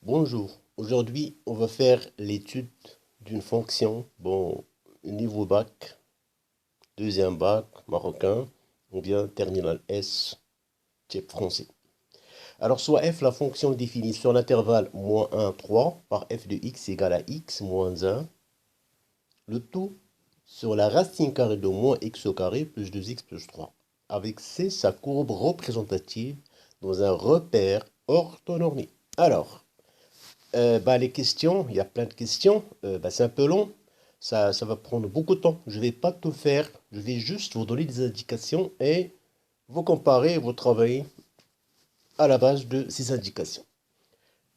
Bonjour, aujourd'hui on va faire l'étude d'une fonction, niveau bac, deuxième bac, marocain, ou bien terminal S, type français. Alors soit f, la fonction définie sur l'intervalle moins 1, 3 par f de x égale à x moins 1, le tout sur la racine carrée de moins x au carré plus 2x plus 3, avec c sa courbe représentative dans un repère orthonormé. Alors, les questions, il y a plein de questions. C'est un peu long. Ça va prendre beaucoup de temps. Je ne vais pas tout faire. Je vais juste vous donner des indications et vous comparer, vous travailler à la base de ces indications.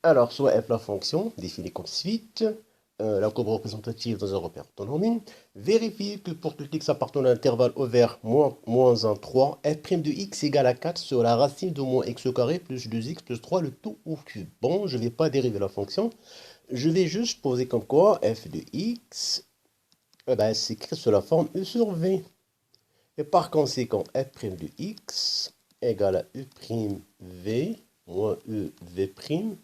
Alors, soit f la fonction, définie comme suite, la courbe représentative dans un repère orthonormé. Vérifiez que pour tout x appartenant à l'intervalle ouvert moins 1, 3, f' de x égale à 4 sur la racine de moins x au carré plus 2x plus 3, le tout au cube. Bon, je ne vais pas dériver la fonction. Je vais juste poser comme quoi f de x s'écrit sous la forme e sur v. Et par conséquent, f' de x égale à e' moins ev'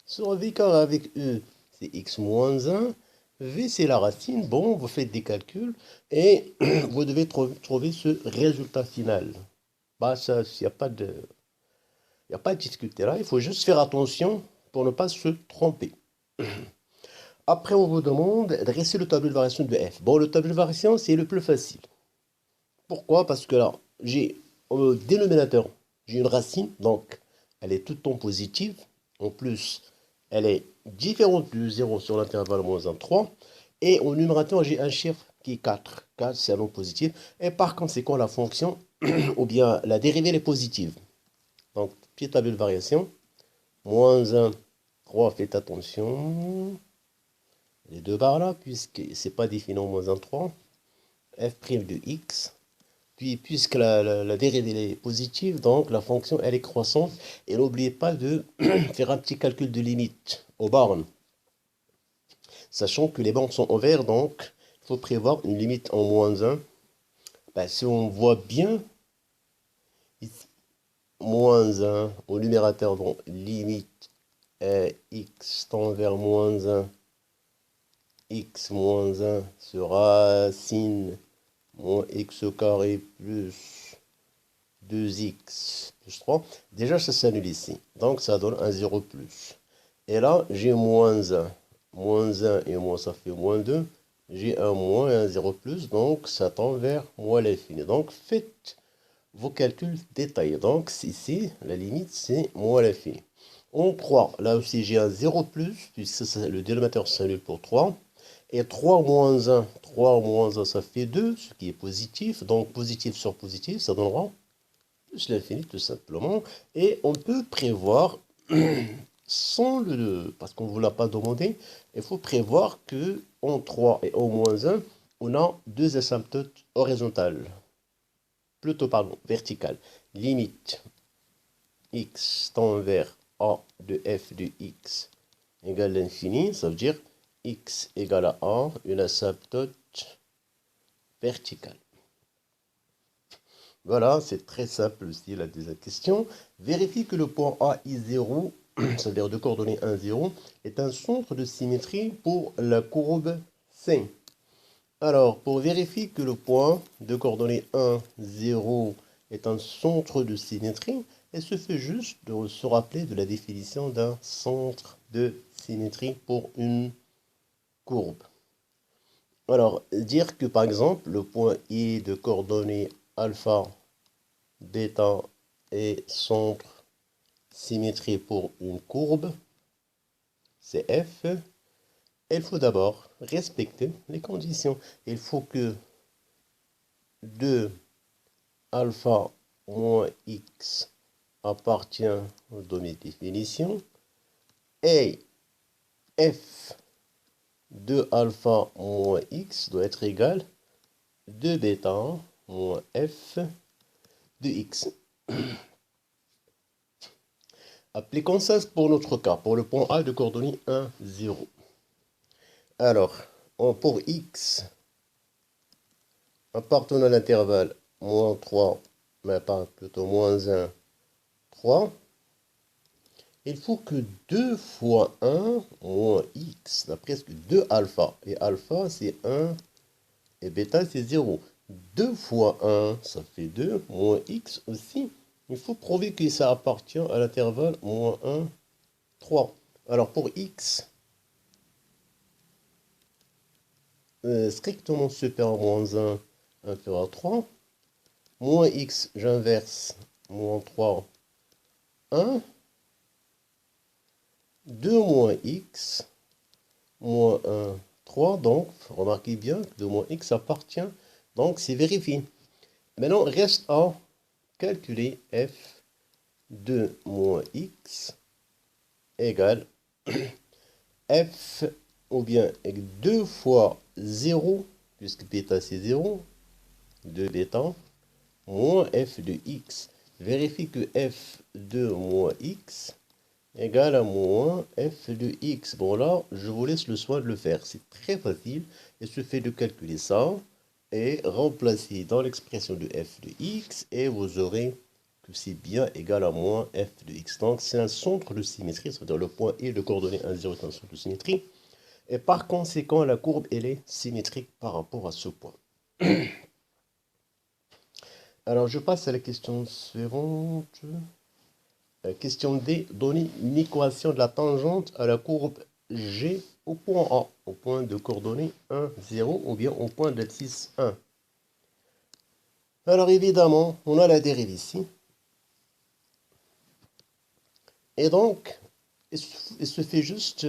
sur v carré avec e, c'est x moins 1. V, c'est la racine. Bon, vous faites des calculs et vous devez trouver ce résultat final. Il n'y a pas de, y a pas de difficulté là. Il faut juste faire attention pour ne pas se tromper. Après, on vous demande de dresser le tableau de variation de f. Bon, le tableau de variation, c'est le plus facile. Pourquoi? Parce que là, j'ai au dénominateur, j'ai une racine, donc elle est tout le temps positive. En plus, elle est différente du 0 sur l'intervalle moins 1, 3. Et au numérateur, j'ai un chiffre qui est 4. 4, c'est un nom positif. Et par conséquent, la fonction, ou bien la dérivée, elle est positive. Donc, petit tableau de variation. Moins 1, 3, faites attention. Les deux barres là, puisque c'est pas défini en moins 1, 3. f' de x. Puis, puisque la dérivée est positive, donc la fonction, elle est croissante. Et n'oubliez pas de faire un petit calcul de limite aux bornes. Sachant que les bornes sont en vert, donc il faut prévoir une limite en moins 1. Si on voit bien, ici, moins 1 au numérateur, donc limite x tend vers moins 1, x moins 1 sur racine moins x au carré plus 2x plus 3. Déjà, ça s'annule ici. Donc, ça donne un 0 plus. Et là, j'ai moins 1. Moins 1 et moins, ça fait moins 2. J'ai un moins et un 0 plus. Donc, ça tend vers moins l'infini. Donc, faites vos calculs détaillés. Donc, ici, la limite, c'est moins l'infini. En 3, là aussi, j'ai un 0 plus, puisque le dénominateur s'annule pour 3. Et 3 moins 1, 3 moins 1, ça fait 2, ce qui est positif. Donc, positif sur positif, ça donnera plus l'infini, tout simplement. Et on peut prévoir, parce qu'on ne vous l'a pas demandé, il faut prévoir que en 3 et en moins 1, on a deux asymptotes horizontales. Plutôt, pardon, verticales. Limite x tend vers a de f de x égale l'infini, ça veut dire x égale à a, une asymptote verticale. Voilà, c'est très simple aussi la deuxième question. Vérifie que le point A I0, c'est-à-dire de coordonnées 1, 0, est un centre de symétrie pour la courbe C. Alors, pour vérifier que le point de coordonnées 1, 0 est un centre de symétrie, il suffit juste de se rappeler de la définition d'un centre de symétrie pour une courbe. Alors, dire que par exemple, le point I de coordonnées alpha, bêta et centre symétrie pour une courbe, c'est F. Il faut d'abord respecter les conditions. Il faut que 2 alpha moins x appartient aux données de définition et f de alpha moins x doit être égal à 2 bêta moins f de x. Appliquons ça pour notre cas, pour le point A de coordonnées 1, 0. Alors, pour x appartenant à l'intervalle moins 3, mais pas plutôt moins 1, 3, Il faut que 2 fois 1 moins x, ça presque 2 alpha. Et alpha, c'est 1 et bêta, c'est 0. 2 fois 1, ça fait 2, moins x aussi. Il faut prouver que ça appartient à l'intervalle moins 1, 3. Alors pour x, strictement supérieur à moins 1, inférieur à 3. Moins x, j'inverse, moins 3, 1. 2 moins x, moins 1, 3. Donc, remarquez bien que 2 moins x appartient. Donc, c'est vérifié. Maintenant, reste à calculer f 2 moins x égale f, ou bien 2 fois 0, puisque bêta c'est 0, 2 bêta, moins f de x. Vérifie que f2 moins x égale à moins f de x. Bon là, je vous laisse le soin de le faire. C'est très facile. Il suffit de calculer ça et remplacer dans l'expression de f de x et vous aurez que c'est bien égal à moins f de x. Donc c'est un centre de symétrie, c'est-à-dire le point I de coordonnée 1, 0 est un centre de symétrie. Et par conséquent, la courbe, elle est symétrique par rapport à ce point. Alors je passe à la question suivante. Question D, donner une équation de la tangente à la courbe G au point A, au point de coordonnées 1, 0, ou bien au point d'abscisse 1. Alors évidemment, on a la dérive ici. Et donc, il suffit juste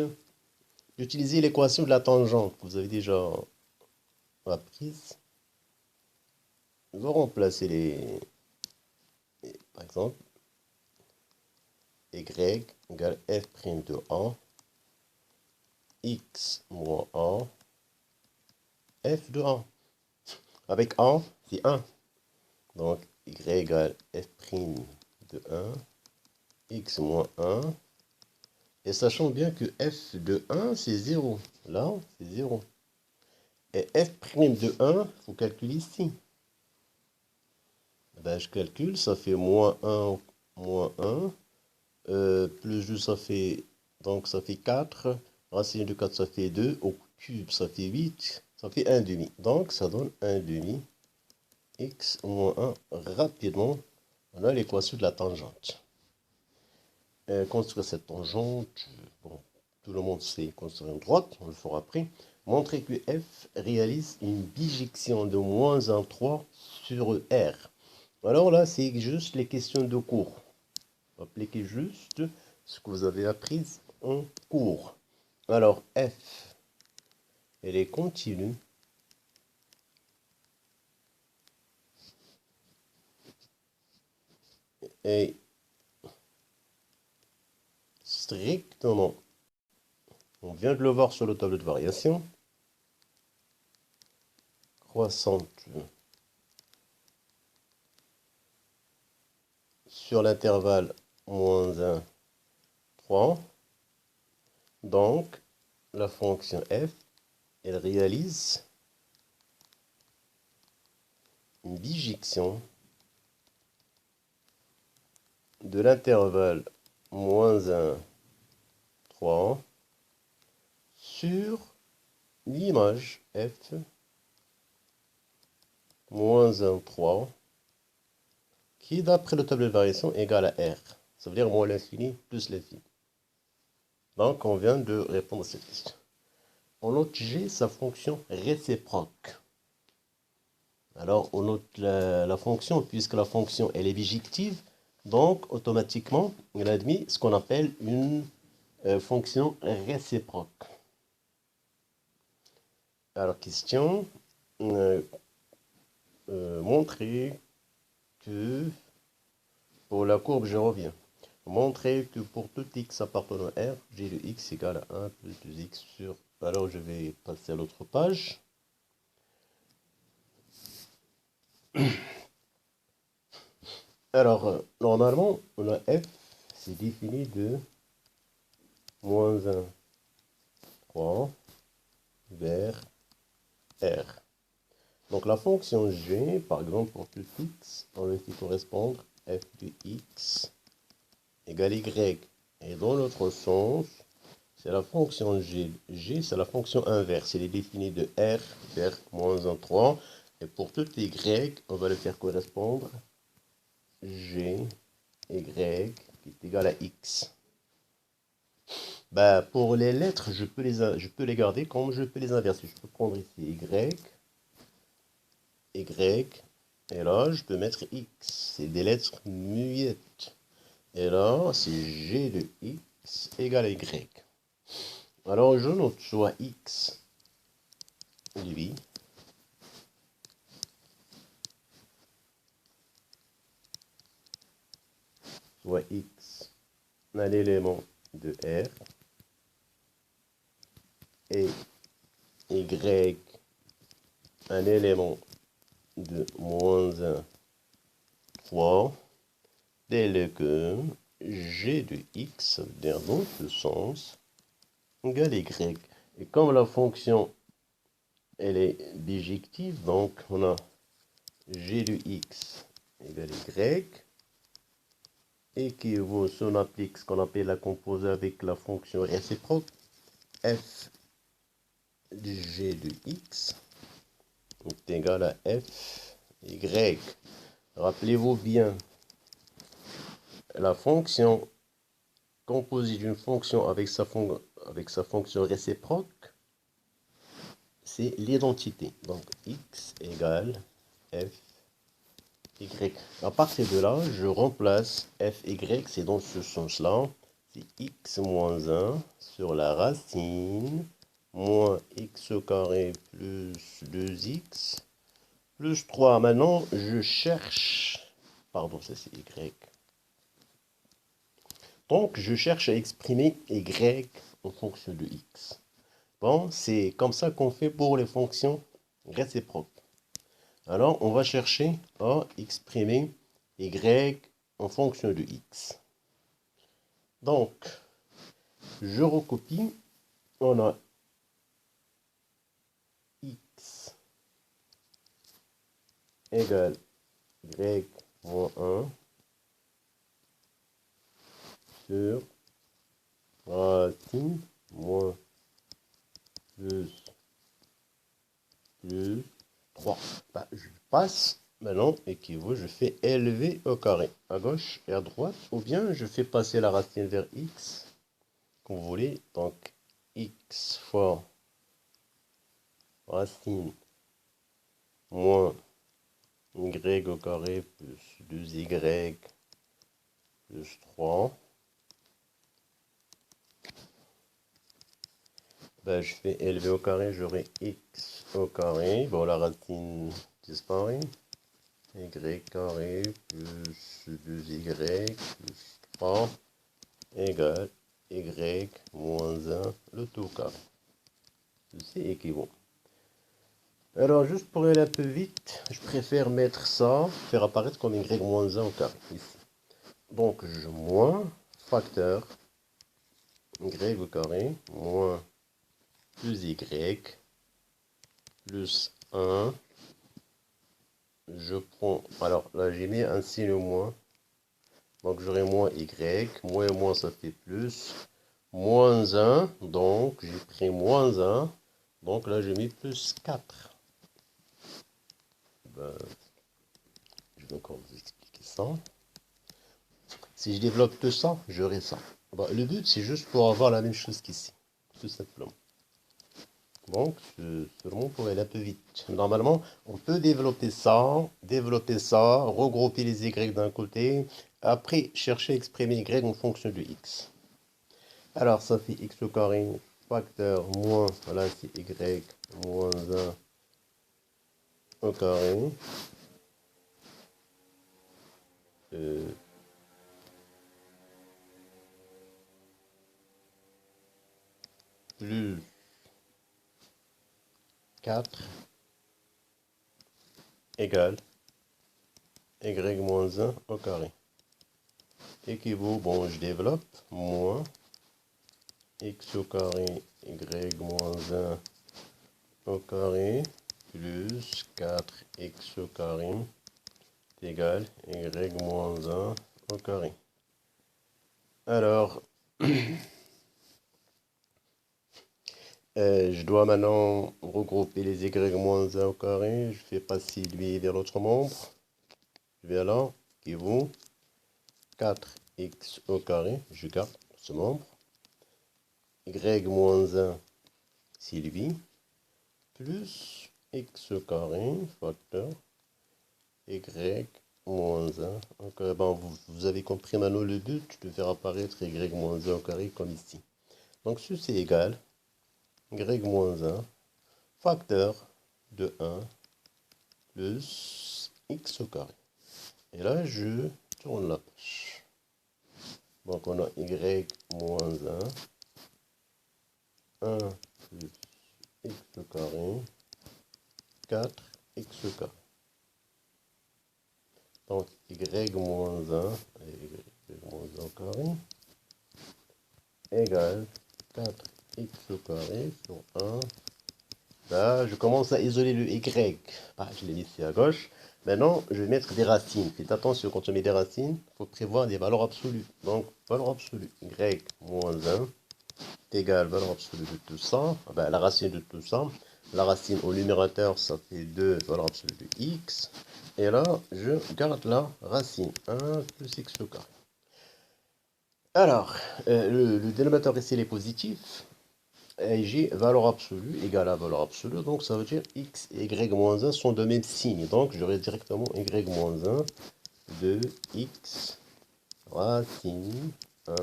d'utiliser l'équation de la tangente que vous avez déjà apprise. On va remplacer par exemple, y égale f' de A, x moins A, f de A. Avec A, c'est 1. Donc, y égale f' de 1, x moins 1. Et sachant bien que f de 1, c'est 0. Là, c'est 0. Et f' de 1, il faut calculer ici. Ben, je calcule, ça fait moins 1, moins 1. Plus 2, ça fait, donc ça fait 4. Racine de 4, ça fait 2. Au cube, ça fait 8. Ça fait 1 demi. Donc, ça donne 1 demi. X moins 1. Rapidement, on a l'équation de la tangente. Construire cette tangente, bon, tout le monde sait construire une droite, on le fera après. Montrer que f réalise une bijection de moins 1, 3 sur R. Alors là, c'est juste les questions de cours. Appliquez juste ce que vous avez appris en cours. Alors, f, elle est continue. Et strictement, on vient de le voir sur le tableau de variation, croissante sur l'intervalle moins 1, 3. Donc, la fonction f, elle réalise une bijection de l'intervalle moins 1, 3 sur l'image f moins 1, 3 qui, d'après le tableau de variation, est égal à R. Ça veut dire moins l'infini plus l'infini. Donc, on vient de répondre à cette question. On note G, sa fonction réciproque. Alors, on note la fonction, puisque la fonction, elle est bijective, donc, automatiquement, elle admet ce qu'on appelle une fonction réciproque. Alors, question, montrer que, pour la courbe, je reviens. Montrer que pour tout x appartenant à R, g de x égale à 1 plus 2x sur... Alors, je vais passer à l'autre page. Alors, normalement, on a f, c'est défini de moins 1, 3 vers R. Donc, la fonction g, par exemple, pour tout x, on va fait correspondre f de x égale y. Et dans l'autre sens, c'est la fonction g. G, c'est la fonction inverse. Elle est définie de r vers moins 1, 3. Et pour tout y, on va le faire correspondre g, y, qui est égal à x. Bah, pour les lettres, je peux les garder comme je peux les inverser. Je peux prendre ici y, et là, je peux mettre x. C'est des lettres muettes. Et là, c'est g de x égale à y. Alors, je note soit x, lui, soit x, un élément de R, et y, un élément de moins 1, 3, tel que g de x, dans ce sens, égale y. Et comme la fonction, elle est bijective, donc on a g de x égale y, et qui vaut, si on applique ce qu'on appelle la composée avec la fonction réciproque, f de g de x est égal à f y. Rappelez-vous bien, la fonction composée d'une fonction avec sa fonction réciproque, c'est l'identité. Donc x égale f y. À partir de là, je remplace f y, c'est dans ce sens-là. C'est x moins 1 sur la racine moins x au carré plus 2x plus 3. Maintenant, je cherche... Pardon, ça c'est y. Donc, je cherche à exprimer y en fonction de x. Bon, c'est comme ça qu'on fait pour les fonctions réciproques. Alors, on va chercher à exprimer y en fonction de x. Donc, je recopie. On a x égale y moins 1 sur racine moins plus 3. Bah, je passe maintenant équivaut, je fais élever au carré à gauche et à droite, ou bien je fais passer la racine vers x, comme vous voulez. Donc x fois racine moins y au carré plus 2y plus 3. Ben, je fais élever au carré, j'aurai x au carré. Bon, la racine disparaît. Y carré plus 2y plus 3 égale y moins 1, le tout carré. Ceci équivaut. Alors, juste pour aller un peu vite, je préfère mettre ça, faire apparaître comme y moins 1 au carré, ici. Donc, je moins facteur y au carré moins plus y plus 1. Je prends, alors là j'ai mis un signe moins, donc j'aurai moins y, moins et moins ça fait plus, moins 1, donc j'ai pris moins 1, donc là j'ai mis plus 4. Ben, je vais encore vous expliquer ça. Si je développe tout ça, j'aurai ça. Ben, le but c'est juste pour avoir la même chose qu'ici, tout simplement. Donc, seulement pour aller un peu vite. Normalement, on peut développer ça, regrouper les y d'un côté, après chercher à exprimer y en fonction de x. Alors, ça fait x au carré, facteur moins, voilà, c'est y moins 1 au carré. Euh, plus 4 égale y moins 1 au carré. Équivaut, bon, je développe, moins x au carré, y moins 1 au carré, plus 4x au carré est égal y moins 1 au carré. Alors, Je dois maintenant regrouper les y-1 au carré. Je fais passer lui vers l'autre membre. Je vais là, qui vaut 4x au carré. Je garde ce membre. y-1, c'est lui. Plus x au carré, facteur y-1. Donc, bon, vous avez compris maintenant le but de faire apparaître y-1 au carré comme ici. Donc ceci est égal y-1 facteur de 1 plus x au carré. Et là, je tourne la page. Donc on a y-1, 1 plus x au carré, 4x au carré. Donc y-1 au carré égale 4x au carré sur 1. Là, je commence à isoler le y. Ah, je l'ai laissé à gauche. Maintenant, je vais mettre des racines. Faites attention, quand on met des racines, il faut prévoir des valeurs absolues. Donc, valeur absolue, y-1 égale valeur absolue de tout ça. Ah ben, la racine de tout ça. La racine au numérateur, ça fait 2 valeur absolue de x. Et là, je garde la racine 1 plus x au carré. Alors, le dénominateur ici est positif. Et j'ai valeur absolue égale à valeur absolue. Donc, ça veut dire x et y-1 sont de même signe. Donc, j'aurai directement y-1 de x racine 1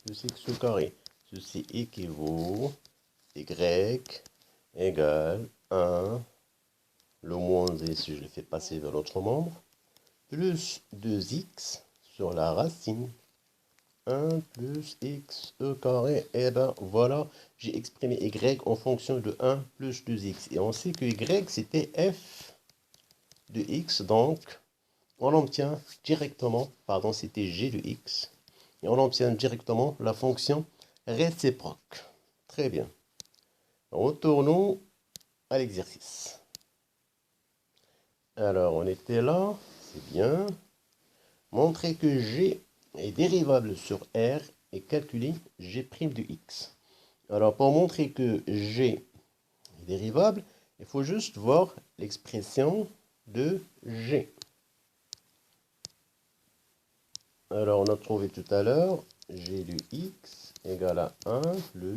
plus x au carré. Ceci équivaut y égale 1, le moins ici, je le fais passer vers l'autre membre, plus 2x sur la racine 1 plus x au carré. Et ben voilà, j'ai exprimé y en fonction de 1 plus 2x. Et on sait que y c'était f de x, donc on obtient directement, pardon, c'était g de x. Et on obtient directement la fonction réciproque. Très bien. Retournons à l'exercice. Alors, on était là, c'est bien. Montrer que g est dérivable sur r et calculer g' de x. Alors, pour montrer que g est dérivable, il faut juste voir l'expression de g. Alors, on a trouvé tout à l'heure g de x égale à 1 plus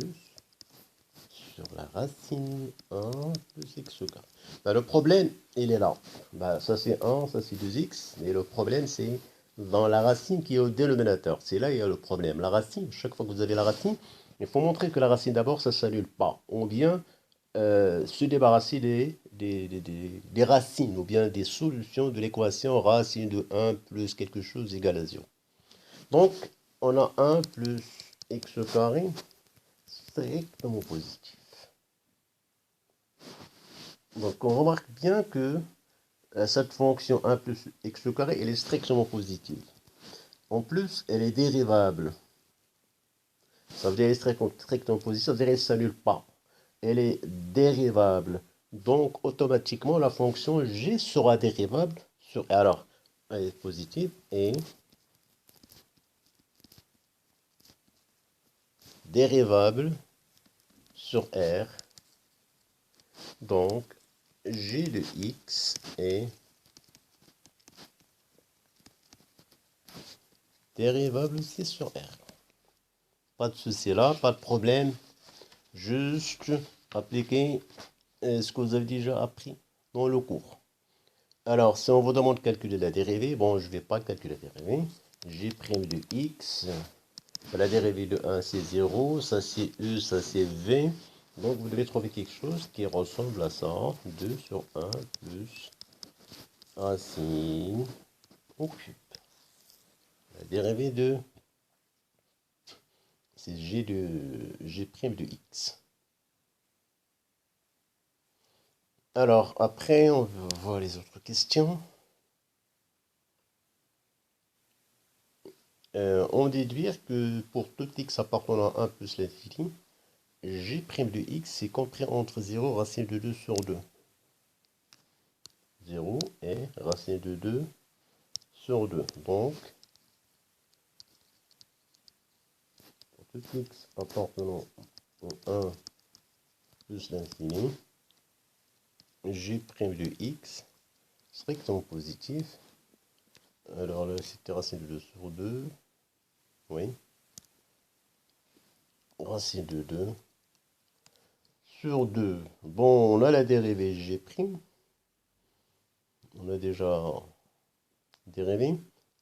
sur la racine 1 plus x au carré. Ben, le problème, il est là. Ben, ça c'est 1, ça c'est 2x. Mais le problème, c'est dans la racine qui est au dénominateur. C'est là qu'il y a le problème. La racine, chaque fois que vous avez la racine, il faut montrer que la racine d'abord, ça ne s'annule pas. On vient se débarrasser des racines ou bien des solutions de l'équation racine de 1 plus quelque chose égale à 0. Donc, on a 1 plus x au carré strictement positif. Donc, on remarque bien que cette fonction 1 plus x au carré, elle est strictement positive. En plus, elle est dérivable. Ça veut dire qu'elle est strictement positive, ça veut dire qu'elle ne s'annule pas. Elle est dérivable. Donc, automatiquement, la fonction g sera dérivable sur... Alors, elle est positive et dérivable sur r. Donc, g de x est dérivable aussi sur r. Pas de souci là, pas de problème. Juste appliquer ce que vous avez déjà appris dans le cours. Alors, si on vous demande de calculer la dérivée, bon, je ne vais pas calculer la dérivée. G' de x, la dérivée de 1, c'est 0, ça c'est u, ça c'est v. Donc, vous devez trouver quelque chose qui ressemble à ça. 2 sur 1 plus racine au cube. La dérivée de... c'est G' de x. Alors, après, on va voir les autres questions. On déduire que pour tout x appartenant à 1 plus l'infini, g' de x est compris entre 0 et racine de 2 sur 2. 0 et racine de 2 sur 2. Donc, pour tout x appartenant au 1 plus l'infini, g' de x strictement positif. Alors là, c'était racine de 2 sur 2. Oui. Racine de 2 sur 2. Bon, on a la dérivée g'. On a déjà dérivé.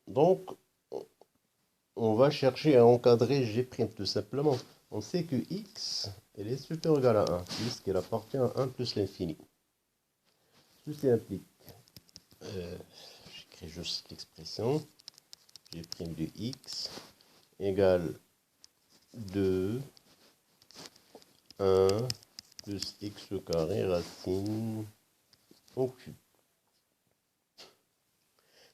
Donc, on va chercher à encadrer g' tout simplement. On sait que x, elle est supérieure ou égale à 1, puisqu'elle appartient à 1 plus l'infini. Ceci implique, j'écris juste l'expression, g' de x égale 2, 1 plus x au carré racine au cube.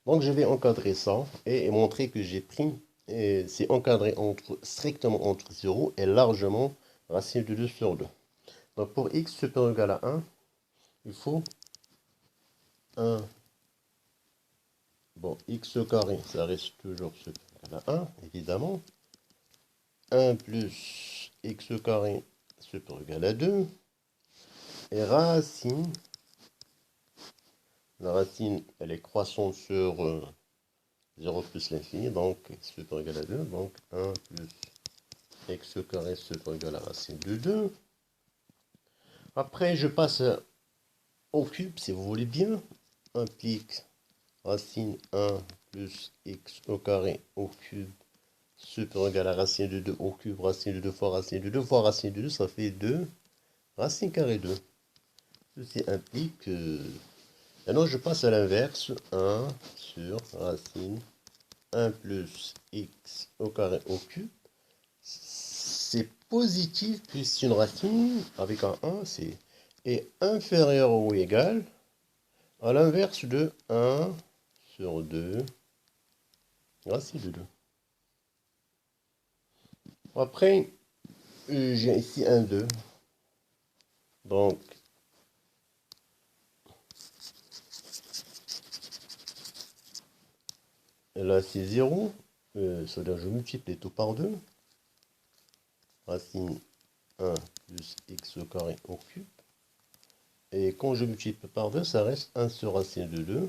Donc je vais encadrer ça et montrer que j'ai pris, c'est encadré strictement entre 0 et largement racine de 2 sur 2. Donc pour x supérieur ou égal à 1, il faut 1. Bon, x au carré, ça reste toujours supérieur ou égal à 1, évidemment. 1 plus x au carré supérieur ou égal à 2. Et racine, la racine, elle est croissante sur 0 plus l'infini, donc supérieur ou égal à 2. Donc 1 plus x au carré supérieur ou égal à racine de 2. Après, je passe au cube, si vous voulez bien. Implique racine 1 plus x au carré au cube supérieur ou égal à racine de 2 au cube, racine de 2 fois racine de 2 fois racine de 2, ça fait 2 racine carré 2. Ceci implique maintenant je passe à l'inverse, 1 sur racine 1 plus x au carré au cube. C'est positif puisque une racine avec un 1 est inférieur ou égal à l'inverse de 1 sur 2 racine de 2. Après, j'ai ici un 2. Donc, là c'est 0. C'est-à-dire je multiplie tout par 2. Racine 1 plus x au carré au cube. Et quand je multiplie par 2, ça reste 1 sur racine de 2.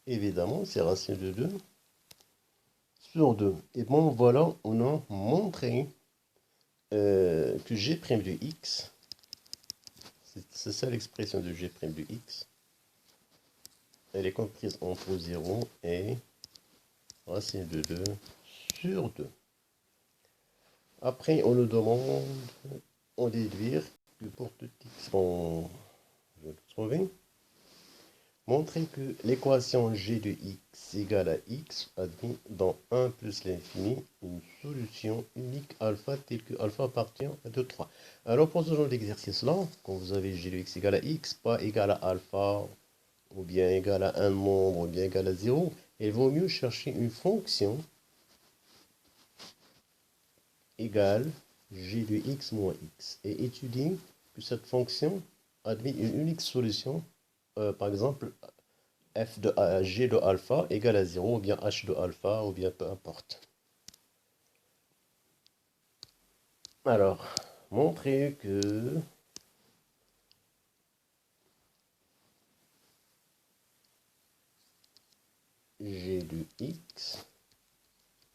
Évidemment, c'est racine de 2 sur 2. Et bon, voilà, on a montré que g' de x, c'est ça l'expression de g' de x, elle est comprise entre 0 et racine de 2 sur 2. Après, on nous demande en déduire que pour tout x, on va le trouver. Montrer que l'équation g de x égale à x admet dans 1 plus l'infini une solution unique alpha telle que alpha appartient à 2, 3. Alors pour ce genre d'exercice-là, quand vous avez g de x égale à x, pas égal à alpha, ou bien égal à un nombre, ou bien égal à 0, il vaut mieux chercher une fonction égale g de x moins x et étudier que cette fonction admet une unique solution, par exemple f de g de alpha égale à 0, ou bien h de alpha, ou bien peu importe. Alors, montrer que g de x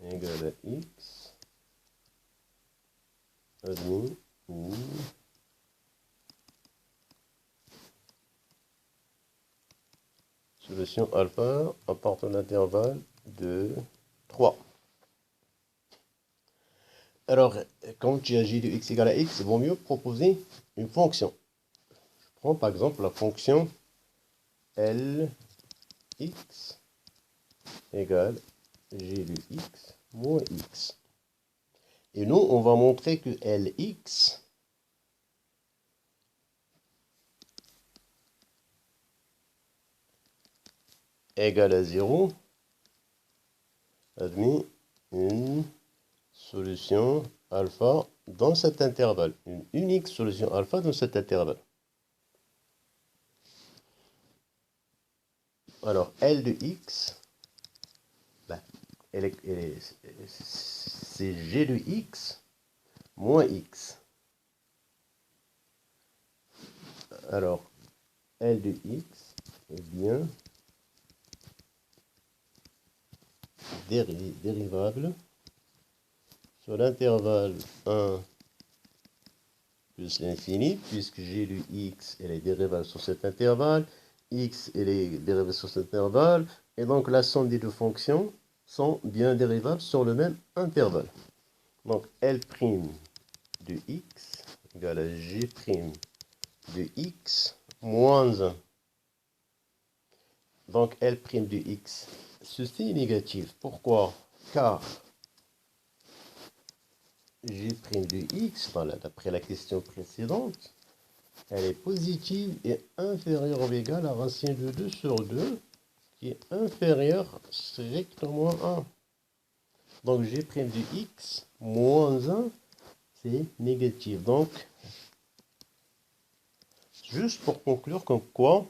égale à x admet une solution alpha appartenant à l'intervalle de 3. Alors, quand tu as g de x égale à x, il vaut mieux proposer une fonction. Je prends par exemple la fonction Lx égale g de x moins x. Et nous, on va montrer que Lx égale à 0 admet une solution alpha dans cet intervalle. Une unique solution alpha dans cet intervalle. Alors, L de x, ben, c'est g de x moins x. Alors, L de x est bien dérivable sur l'intervalle 1 plus l'infini, puisque j'ai lu x et les dérivables sur cet intervalle, x et les dérivables sur cet intervalle, et donc la somme des deux fonctions sont bien dérivables sur le même intervalle. Donc L' de x égale à G' de x moins 1. Donc L' de x, ceci est négatif. Pourquoi? Car G' de x, d'après la question précédente, elle est positive et inférieure ou égale à racine de 2 sur 2, qui est inférieure strictement à 1. Donc G' de x moins 1, c'est négatif. Donc, juste pour conclure comme quoi,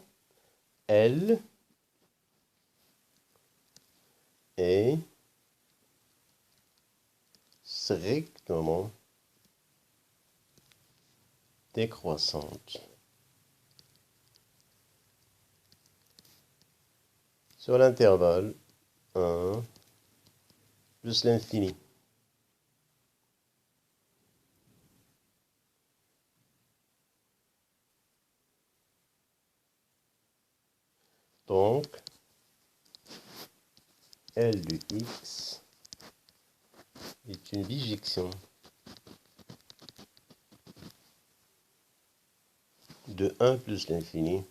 L est strictement décroissante. Sur l'intervalle 1 plus l'infini. Donc, L de x est une bijection de 1 plus l'infini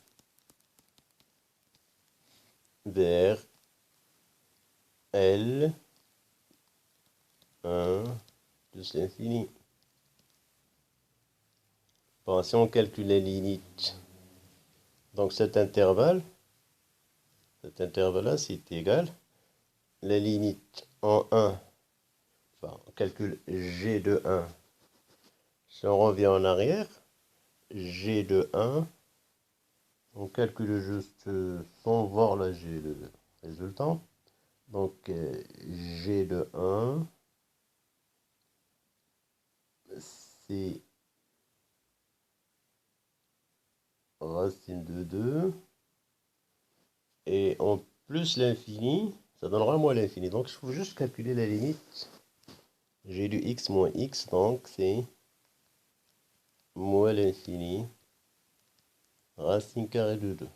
vers L 1 plus l'infini. Bon, si on calcule les limites, donc cet intervalle-là, c'est égal. Les limites en 1, enfin, on calcule G de 1. Si on revient en arrière, G de 1, on calcule juste sans voir là, j'ai le résultat. Donc G de 1, c'est racine de 2. Et en plus l'infini, ça donnera moins l'infini. Donc il faut juste calculer la limite. G de x moins x, donc c'est moins l'infini, racine carrée de 2.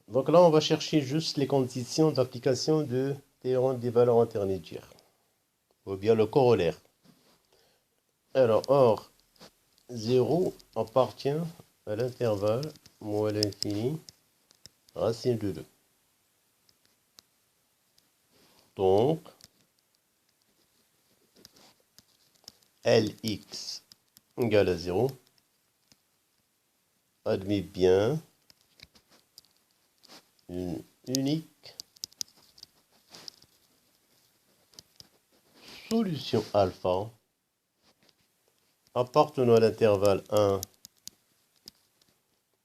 Donc là, on va chercher juste les conditions d'application de théorème des valeurs intermédiaires, ou bien le corollaire. Alors, or, 0 appartient à l'intervalle moins l'infini, racine de 2. Donc, Lx égale à 0 admet bien une unique solution alpha appartenant à l'intervalle 1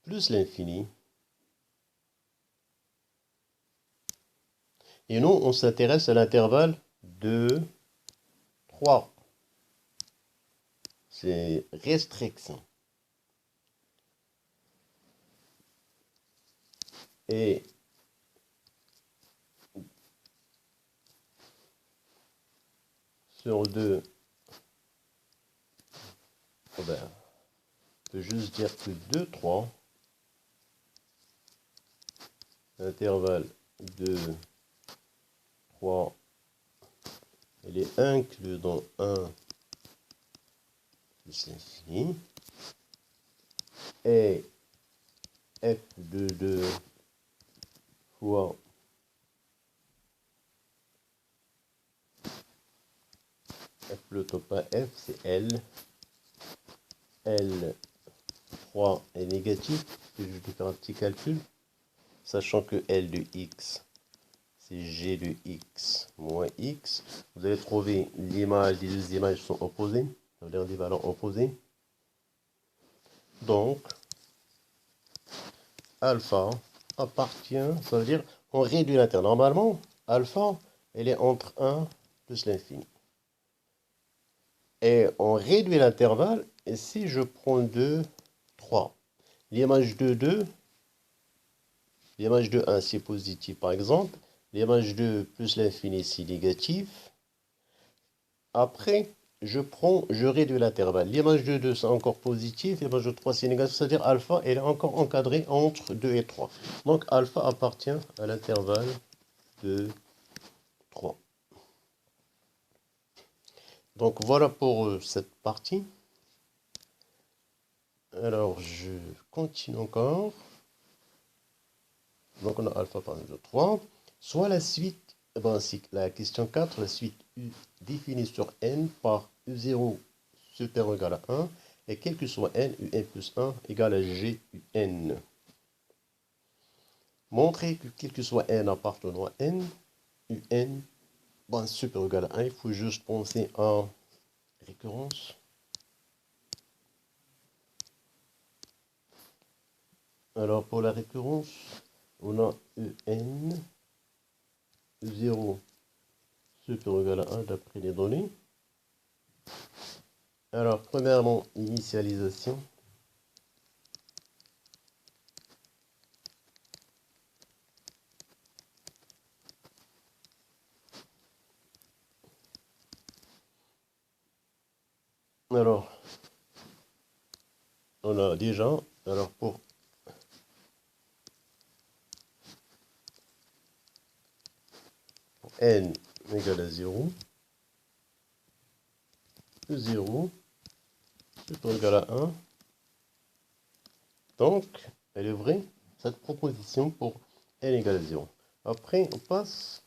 plus l'infini. Et nous, on s'intéresse à l'intervalle 2, 3. C'est restriction. Et sur 2, on peut juste dire que 2, 3, l'intervalle 2, 3, il est inclus dans 1 plus l'infini. Et f de 2 fois f plutôt pas f, c'est L. L3 est négatif, je vais faire un petit calcul, sachant que L de x, c'est G de x moins x. Vous allez trouver l'image, les deux images sont opposées, ça veut dire des valeurs opposées. Donc, alpha appartient, ça veut dire on réduit l'intervalle. Normalement, alpha elle est entre 1 plus l'infini. Et on réduit l'intervalle, et si je prends 2, 3, l'image de 2, l'image de 1 c'est positif par exemple, l'image de plus l'infini c'est négatif. Après, je réduis l'intervalle. L'image de 2 c'est encore positif, l'image de 3 c'est négatif, c'est-à-dire alpha elle est encore encadrée entre 2 et 3. Donc alpha appartient à l'intervalle de 3. Donc voilà pour cette partie. Alors je continue encore. Donc on a alpha par exemple de 3. Soit la suite, c'est la question 4, la suite U définie sur n par U0 supérieur ou égal à 1, et quel que soit n, Un plus 1 égale à G Un. Montrer que quel que soit n appartenant à n, Un supérieur ou égal à 1, il faut juste penser en récurrence. Alors pour la récurrence, on a Un, U0 supérieur ou égal à 1 d'après les données. Alors, premièrement, initialisation. Alors, on a déjà, alors pour n égale à 0, 0 supérieur égal à 1. Donc, elle est vraie, cette proposition pour n égale à 0. Après, on passe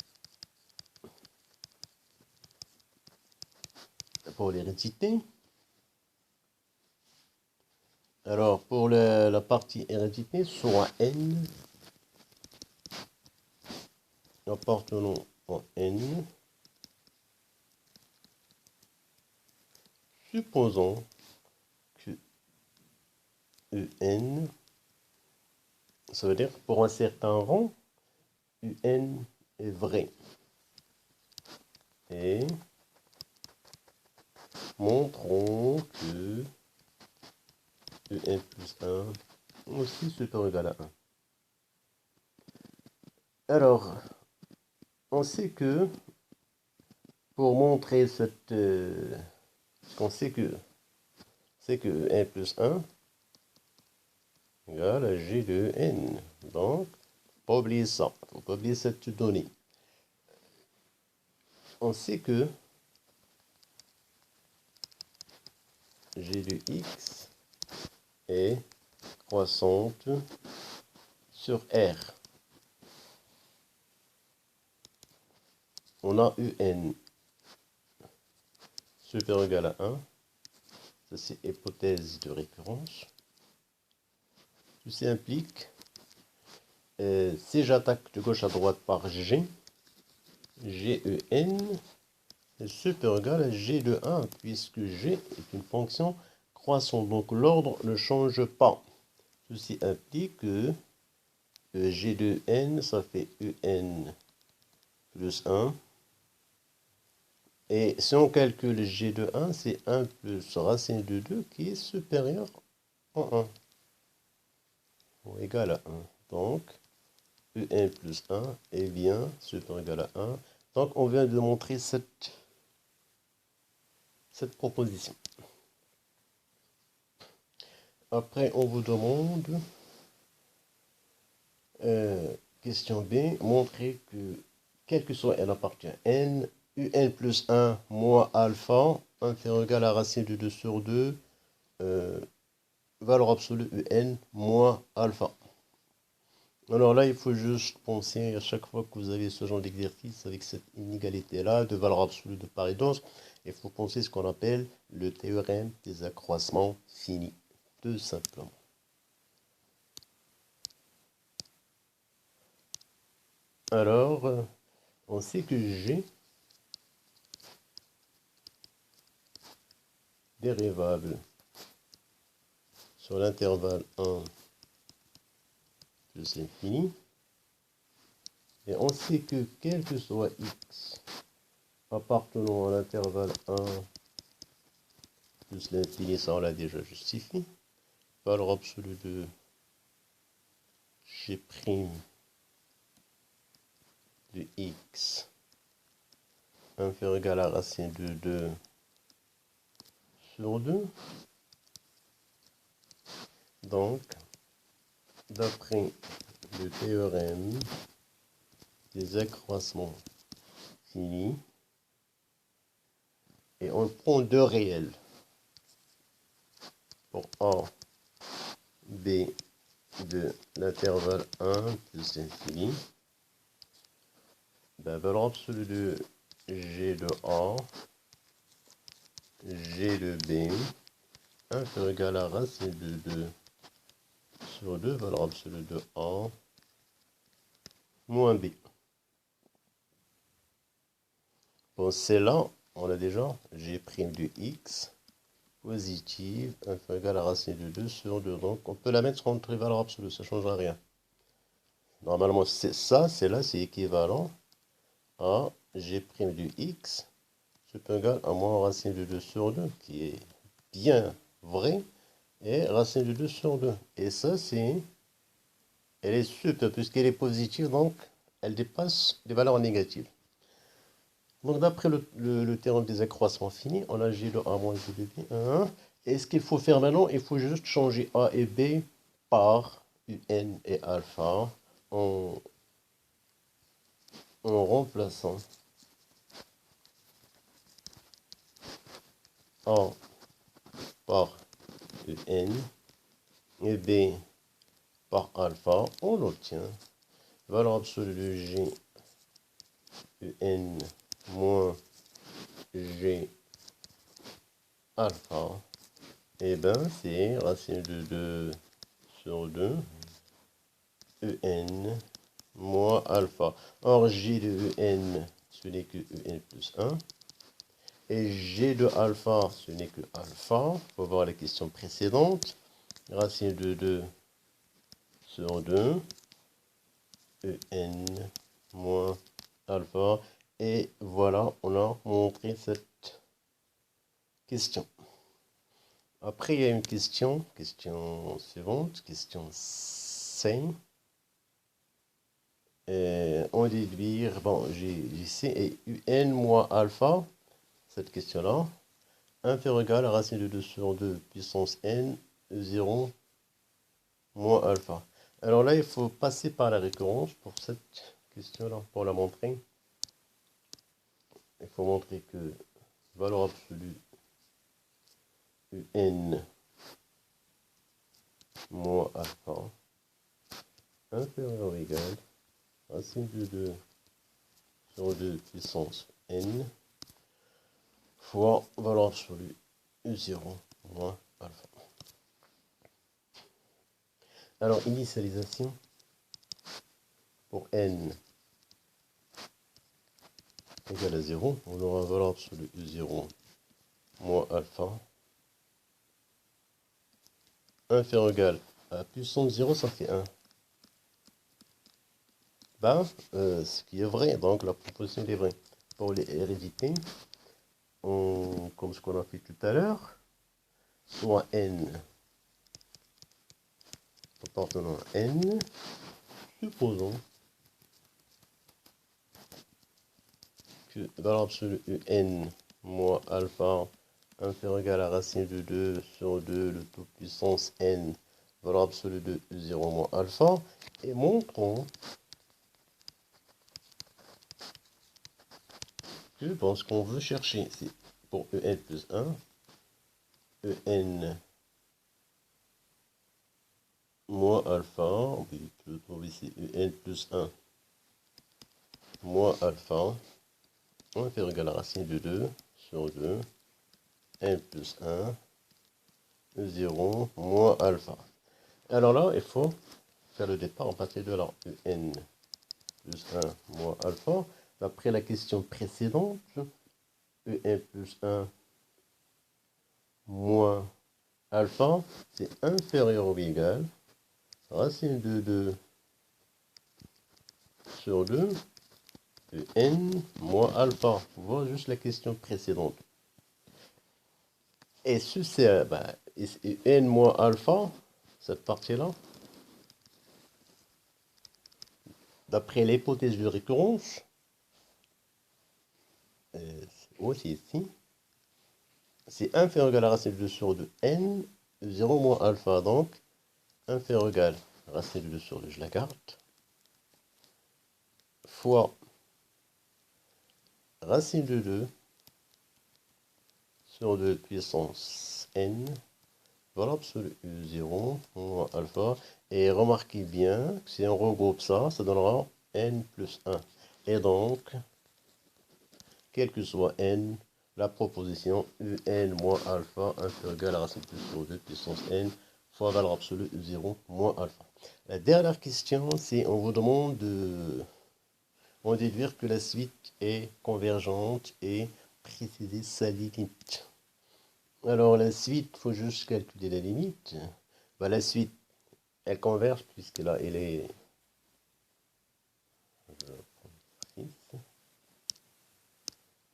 pour l'hérédité. Alors, pour la partie hérédité, soit n appartenant en n, supposons que Un, ça veut dire pour un certain rang, Un est vrai. Et montrons que Un plus 1 aussi supérieur ou égal à 1. Alors, on sait que pour montrer cette... qu'on sait que c'est que 1 plus 1 égale à G de N. Donc, pas oublier ça. Il ne faut pas oublier cette donnée. On sait que G de X est croissante sur R. On a UN supérieur ou égal à 1. Ça, c'est hypothèse de récurrence. Ceci implique, si j'attaque de gauche à droite par G, GEN est supérieur ou égal à G de 1, puisque G est une fonction croissante. Donc l'ordre ne change pas. Ceci implique que G de N, ça fait UN plus 1. Et si on calcule G de 1, c'est 1 plus racine de 2 qui est supérieur à 1. Ou égal à 1. Donc, Un plus 1 est bien supérieur ou égal à 1. Donc, on vient de montrer cette proposition. Après, on vous demande, question B, montrer que, quel que soit n appartient à n, Un plus 1 moins alpha, inférieur ou égal à racine de 2 sur 2, valeur absolue Un moins alpha. Alors là, il faut juste penser à chaque fois que vous avez ce genre d'exercice avec cette inégalité-là de valeur absolue de part et d'autre, il faut penser à ce qu'on appelle le théorème des accroissements finis, tout simplement. Alors, on sait que G dérivable sur l'intervalle 1 plus l'infini Et on sait que quel que soit x appartenant à l'intervalle 1 plus l'infini, ça on l'a déjà justifié, valeur absolue de g' de x inférieur égal à la racine de 2 sur 2. Donc, d'après le théorème des accroissements finis, et on prend deux réels pour A, B de l'intervalle 1 plus l'infini, ben, valeur absolue de G de A, G de B, inférieur égal à la racine de 2 sur 2, valeur absolue de A, moins B. Bon, c'est là, on a déjà G' de x positive inférieur égal à la racine de 2 sur 2. Donc, on peut la mettre entre les valeurs absolues, ça ne changera rien. Normalement, c'est ça, c'est là, c'est équivalent à G' de x supérieur à moins racine de 2 sur 2, qui est bien vrai, et racine de 2 sur 2. Et ça, c'est... Elle est super, puisqu'elle est positive, donc elle dépasse les valeurs négatives. Donc, d'après le théorème des accroissements finis, on a G de A moins G de B, 1. Et ce qu'il faut faire maintenant, il faut juste changer A et B par UN et alpha en remplaçant A par UN et B par alpha. On obtient valeur absolue de G UN moins G alpha. Et ben c'est racine de 2 sur 2 En moins alpha. Or, G de En, ce n'est que En plus 1. Et G de alpha, ce n'est que alpha. Il faut voir la question précédente. Racine de 2 sur 2. En moins alpha. Et voilà, on a montré cette question. Après, il y a une question suivante, question 5. On déduire, bon, j'ai C et UN moins alpha, cette question-là, inférieur égal à racine de 2 sur 2 puissance N, 0 moins alpha. Alors là, il faut passer par la récurrence pour cette question-là, pour la montrer. Il faut montrer que valeur absolue UN moins alpha inférieur ou égal racine de 2 sur 2 puissance N fois valeur absolue U0 moins alpha. Alors, initialisation pour N égale à 0, on aura valeur absolue U0 moins alpha inférieur ou égal à puissance 0, ça fait 1. Ben, ce qui est vrai, donc la proposition est vraie. Pour les hérédités, comme ce qu'on a fait tout à l'heure, soit N appartenant à N, supposons que valeur absolue UN moins alpha inférieur ou égal à racine de 2 sur 2, le tout puissance N, valeur absolue de 0 moins alpha, et montrons que bon, ce qu'on veut chercher, c'est pour En plus 1, En moins alpha, on peut trouver ici En plus 1 moins alpha, inférieur ou égal à racine de 2 sur 2, N plus 1, 0 moins alpha. Alors là, il faut faire le départ en partir de là, En plus 1 moins alpha. D'après la question précédente, En plus 1 moins alpha, c'est inférieur ou égal racine de 2 sur 2 n moins alpha. Voilà juste la question précédente. Et ce c'est n moins alpha, cette partie-là, d'après l'hypothèse de récurrence, aussi ici, c'est inférieur ou égal à la racine de 2 sur 2 n, 0 moins alpha, donc inférieur ou égal à la racine de 2 sur 2, je la garde, fois racine de 2 sur 2 puissance n, valeur absolue 0 moins alpha. Et remarquez bien que si on regroupe ça, ça donnera n plus 1. Et donc, quel que soit n, la proposition un moins alpha inférieur ou égal à la racine de 2 sur 2 puissance n fois valeur absolue 0 moins alpha. La dernière question, c'est on vous demande de déduire que la suite est convergente et préciser sa limite. Alors la suite, il faut juste calculer la limite. La suite, elle converge puisque là, elle est...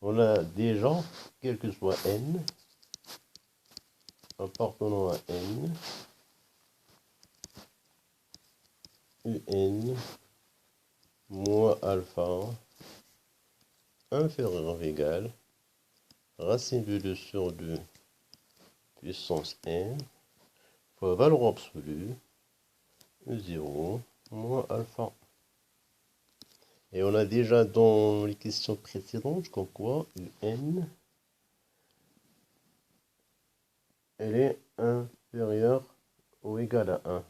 On a déjà, quel que soit n, appartenant à n, un moins alpha inférieur ou égal racine de 2 sur 2 puissance n fois valeur absolue 0 moins alpha. Et on a déjà dans les questions précédentes comme quoi un elle est inférieure ou égale à 1.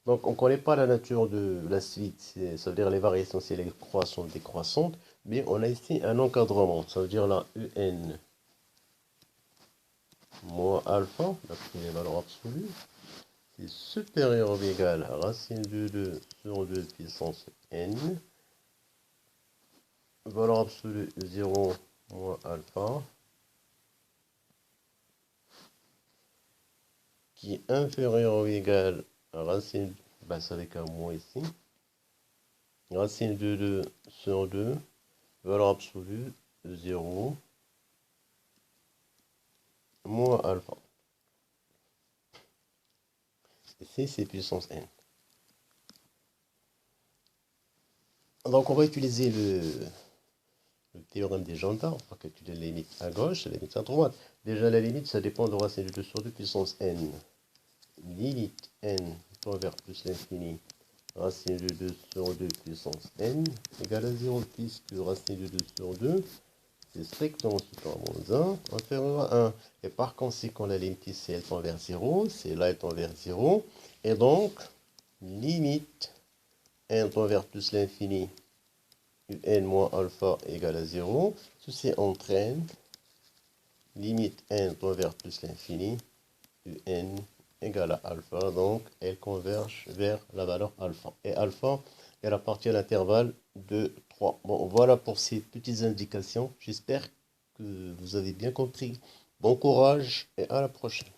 Donc on ne connaît pas la nature de la suite, ça veut dire les variations si elle est croissante, décroissante, mais on a ici un encadrement, ça veut dire là un moins alpha, d'après les valeurs absolues, c'est supérieur ou égal à racine de 2 sur 2 puissance n, valeur absolue 0 moins alpha, qui est inférieur ou égal à racine, c'est avec un moins ici, racine de 2 sur 2, valeur absolue 0 moins alpha. Ici, c'est puissance n. Donc, on va utiliser le théorème des Janda. On va calculer la limite à gauche et la limite à droite. Déjà, la limite, ça dépend de racine de 2 sur 2 puissance n. Limite n tend vers plus l'infini. Racine de 2 sur 2 puissance n égale à 0 puisque racine de 2 sur 2, c'est strictement supérieur à moins 1, inférieur à 1. Et par conséquent, la limite ici, elle tend vers 0. C'est là, elle tend vers 0. Et donc, limite n tend vers plus l'infini, un moins alpha égale à 0. Ceci entraîne limite n tend vers plus l'infini, un égale à alpha. Donc, elle converge vers la valeur alpha. Et alpha, elle appartient à l'intervalle de 3. Bon, voilà pour ces petites indications. J'espère que vous avez bien compris. Bon courage et à la prochaine.